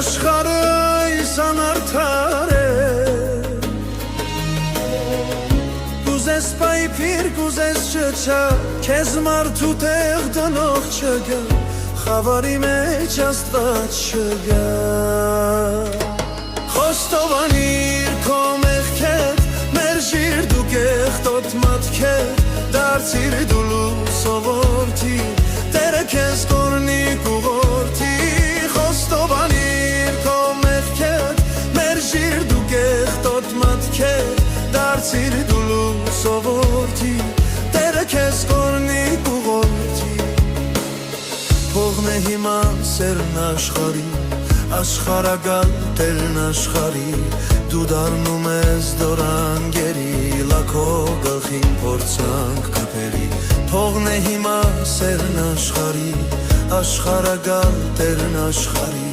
աշխարհը իս անարդար է Կուզես պայփիր, կուզես չչա Քեզ մարդու տեղ դնող չգա Խավարի մեջ աստված չգա Խոստովանիր քո մեղքեր Մերժիր դու կեղտոտ մատքեր Դարձիր դու լուսովորթի Տերը քեզ կորնի կուղորթի Խոստովանիր քո մեղքեր Մերժիր դու կեղտոտ մատքեր Դարձիր դու լուսովորթի Տերը քեզ կորնի կուղորթի Փողն է հիմա սերն աշխարհի Աշխարհագալ տերն աշխարհի Դու դառնում ես դորանգերի Լաքո գլխին փորձանք կպերի Փողն է հիմա սերն աշխարհի Աշխարհագալ տերն աշխարհի